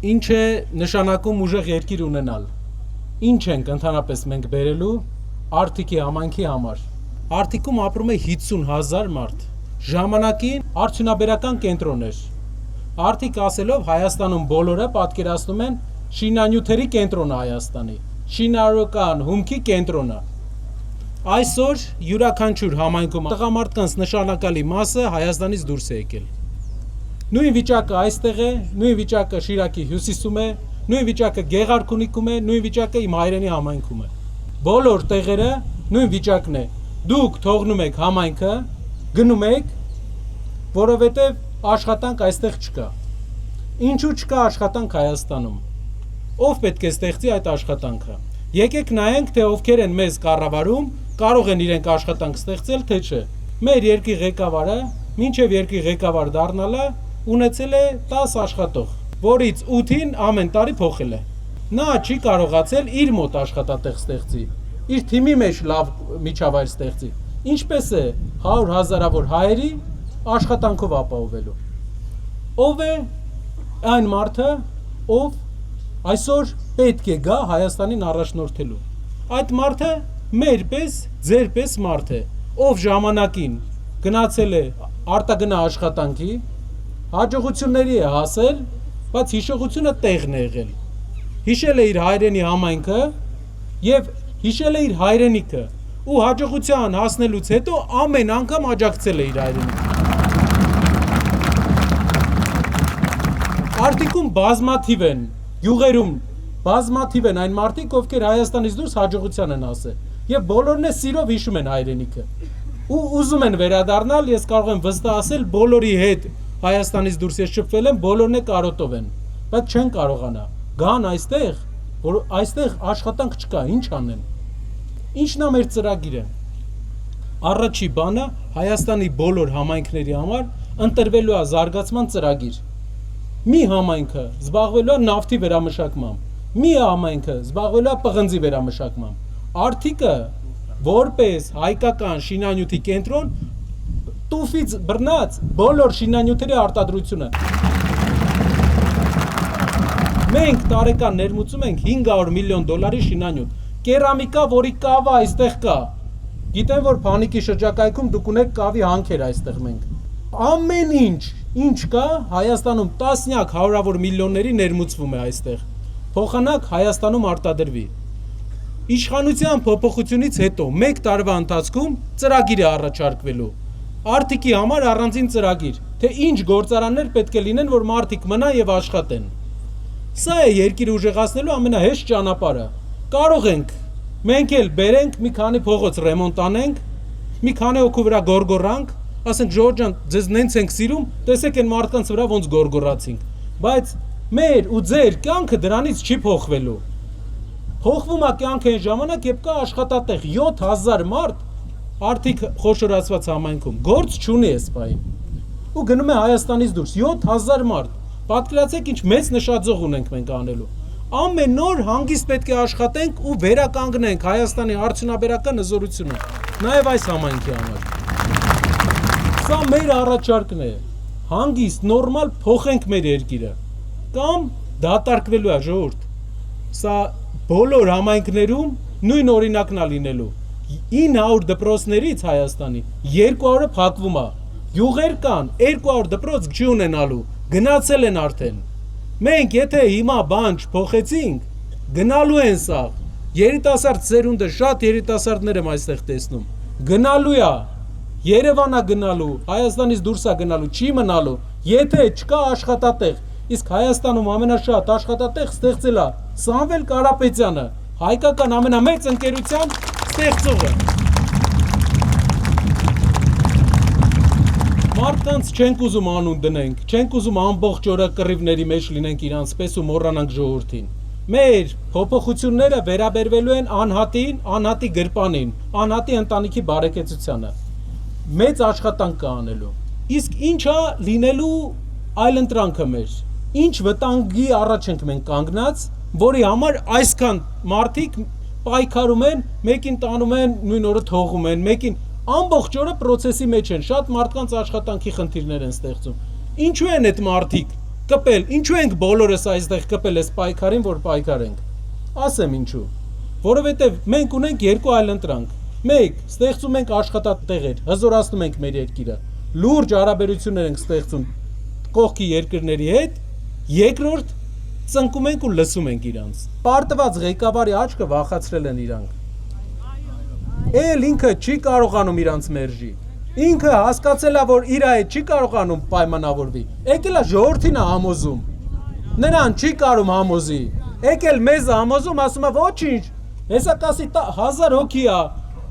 Ինչ է նշանակում ուժեղ երկիր ունենալ։ Ինչ ենք ընդհանրապես մենք բերելու Արթիկի համայնքի համար։ Արթիկում ապրում է 50,000 մարդ։ Ժամանակին արդյունաբերական կենտրոն էր։ Արթիկ ասելով Հայաստանում բոլորը պատկերացնում են շինանյութերի կենտրոնը Հայաստանի, շինարարական հումքի կենտրոնը։ Այսօր յուրաքանչյուր համայնքում տղամարդկանց նշանակալի մասը Հայաստանից դուրս է եկել։ Նույն վիճակը այստեղ է, նույն վիճակը Շիրակի հյուսիսում է, նույն վիճակը Գեղարքունիքում է, նույն վիճակը իմ հայրենի համայնքում է։ Բոլոր տեղերը նույն վիճակն է։ Դուք թողնում եք համայնքը, գնում եք, որովհետև աշխատանք այստեղ չկա։ Ինչու չկա աշխատանք Հայաստանում։ Ով պետք է ստեղծի այդ աշխատանքը։ Եկեք նայենք, թե ովքեր են մեզ կառավարում, կարող են իրենք աշխատանք ստեղծել, թե չէ։ Մեր երկրի ղեկավարը, մինչև երկրի ղեկավար դառնալը ունեցել է 10 աշխատող, որից 8-ին ամեն տարի փոխել է։ Նա չի կարողացել իր մոտ աշխատատեղ ստեղծի, իր թիմի մեջ լավ միջավայր ստեղծի։ Ինչպես է 100,000-ավոր հայերի աշխատանքով ապահովելու։ Ով է այն մարդը, ով այսօր պետք է գա Հայաստանին առաջնորդելու։ Այդ մարդը մեր պես, ձեր պես մարդ է, ով ժամանակին գնացել է արտագնա աշխատանքի, հաջողությունների է հասել, բայց հիշողությունը տեղն է եղել։ Հիշել է իր հայրենի համայնքը եւ հիշել է իր հայրենիքը ու հաջողության հասնելուց հետո ամեն անգամ աջակցել է իր հայրենիքին։ Արթիկում բազմաթիվ են, յուղերում բազմաթիվ են այն մարդիկ, ովքեր Հայաստանից դուրս հաջողության են հասել եւ բոլորն է սիրով հիշում են հայրենիքը ու ուզում են վերադառնալ, ես կարող եմ վստահ ասել բոլորի հետ Հայաստանից դուրս ես շփվել եմ, բոլորն է կարոտով են, բայց չեն կարողանա։ Գան այստեղ, որ այստեղ աշխատանք չկա, ինչ անեն։ Ինչն է մեր ծրագիրը։ Առաջի բանը Հայաստանի բոլոր համայնքների համար ընտրվելու է զարգացման ծրագիր։ Մի համայնքը զբաղվելու է նավթի վերամշակմամբ, մի համայնքը զբաղվելու է պղնձի վերամշակմամբ։ Արթիկը որպես հայկական շինանյութի կենտրոն տուֆից բռնած բոլոր շինանյութերի արտադրությունը։ Մենք տարեկան ներմուծում ենք $500 միլիոն շինանյութ, կերամիկա, որի կավը այստեղ կա։ Գիտեմ, որ Փանիկի շրջակայքում դուք ունեք կավի հանքեր այստեղ մենք։ Ամեն ինչ կա Հայաստանում տասնյակ հարյուրավոր միլիոնների ներմուծվում է այստեղ։ Փոխանակ Հայաստանում արտադրվի։ Իշխանության փոփոխությունից հետո 1 տարվա ընթացքում ծրագիր է առաջարկվելու։ Արթիկի համար առանձին ծրագիր, թե ինչ գործարաններ պետք է լինեն, որ մարդիկ մնան եւ աշխատեն։ Սա է երկիրը ուժեղացնելու ամենահեշտ ճանապարհը։ Կարող ենք մենք էլ բերենք մի քանի փողոց ռեմոնտ անենք, մի քանի հոգու վրա գորգորանք, ասենք Ժորժ ջան, ձեզ նենց ենք սիրում, տեսեք այն մարդկանց վրա ոնց գորգորացինք։ Բայց մեր ու ձեր կյանքը դրանից չի փոխվելու։ Փոխվում է կյանքը այն ժամանակ, երբ կա աշխատատեղ 7,000 մարդ Արթիկ խոշորացված համայնքում գործ չունի այս պահին ու գնում է Հայաստանից դուրս 7,000 մարդ։ Պատկերացեք ինչ մեծ նշաձող ունենք մենք անելու։ Ամեն օր հանգիստ պետք է աշխատենք ու վերականգնենք Հայաստանի արդյունաբերական հզորությունը, նաև այս համայնքի համար։ Սա մեր առաջարկն է։ Հանգիստ նորմալ փոխենք մեր երկիրը կամ դատարկվելու է ժողովուրդ։ Սա բոլոր համայնքներում նույն օրինակն է լինելու։ 900 դպրոցներից Հայաստանի 200-ը փակվում է։ Յուղեր կան, 200 դպրոց չի ունենալու, գնացել են արդեն։ Մենք եթե հիմա բան չփոխեցինք, գնալու են սա։ Երիտասարդ ծերունդը շատ երիտասարդներ եմ այստեղ տեսնում։ Գնալու է, Երևան է գնալու, Հայաստանից դուրս է գնալու, չի մնալու, եթե չկա աշխատատեղ։ Իսկ Հայաստանում ամենաշատ աշխատատեղ ստեղծել է Սամվել Կարապետյանը, հայկական ամենամեծ ընկերության ստեղծողը։ Մարդկանց չենք ուզում անուն դնենք, չենք ուզում ամբողջ օրը կռիվների մեջ լինենք իրանց պես ու մոռանանք ժողովրդին։ Մեր փոփոխությունները վերաբերվելու են անհատին, անհատի գրպանին, անհատի ընտանիքի բարեկեցությանը։ Մեծ աշխատանք կա անելու։ Իսկ ինչա լինելու այլընտրանքը մեր։ Ինչ վտանգի առաջ ենք մենք կանգնած, որի համար այսքան մարդիկ պայքարում են, մեկին տանում են, նույն օրը թողում են, մեկին ամբողջ օրը process-ի մեջ են, շատ մարդկանց աշխատանքի խնդիրներ են ստեղծում։ Ինչու են այդ մարդիկ կպել, ինչու ենք բոլորս այստեղ կպել այս պայքարին, որ պայքարենք։ Ասեմ ինչու։ Որովհետև մենք ունենք երկու այլ ընտրանք։ Մեկ, ստեղծում ենք աշխատատեղեր, հզորացնում ենք մեր երկիրը, լուրջ հարաբերություններ ենք ստեղծում կողքի երկրների հետ, երկրորդ, ծնկում ենք ու լսում ենք իրանց։ Պարտված ղեկավարի աչքը վախացրել են իրանք։ Էլ ինքը չի կարողանում իրանց մերժի։ Ինքը հասկացել է, որ իր հետ չի կարողանում պայմանավորվի։ Եկել է ժողովրդին համոզում։ Նրան չի կարում համոզի։ Եկել մեզ համոզում, ասում է ոչինչ։ Հեսա կասի 1000 հոգի է։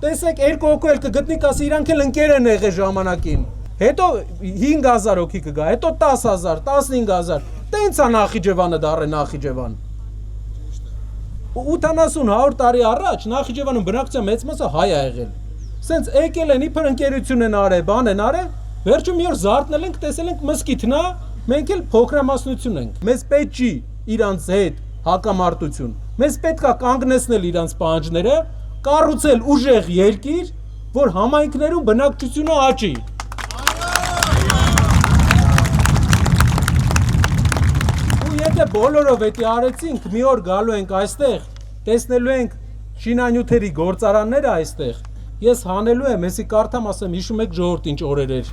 Տեսեք 2 հոգու էլ կգտնի, կասի իրանք էլ ընկեր են եղել ժամանակին։ Հետո 5000 հոգի կգա, հետո 10000, 15000։ Տենց է Նախիջևանը դառը Նախիջևան։ 80-100 տարի առաջ Նախիջևանում բնակչության մեծ մասը հայ է եղել։ Սենց եկել են իբր ընկերություն են արել, բան են արել, վերջում մի օր զարթնել ենք, տեսել ենք մսկիթն է, մենք էլ փոքրամասնություն ենք։ Մեզ պետք չի իրանց հետ հակամարտություն։ Մեզ պետք է կանգնեցնել իրանց պահանջները, կառուցել ուժեղ երկիր, որ համայնքներում բնակչությունը աճի։ Ու եթե բոլորով էդի արեցինք, մի օր գալու ենք այստեղ, տեսնելու ենք շինանյութերի գործարանները այստեղ։ Ես հանելու եմ, եսի կարդամ ասեմ, հիշում եք ժողովուրդ ինչ օրեր էր։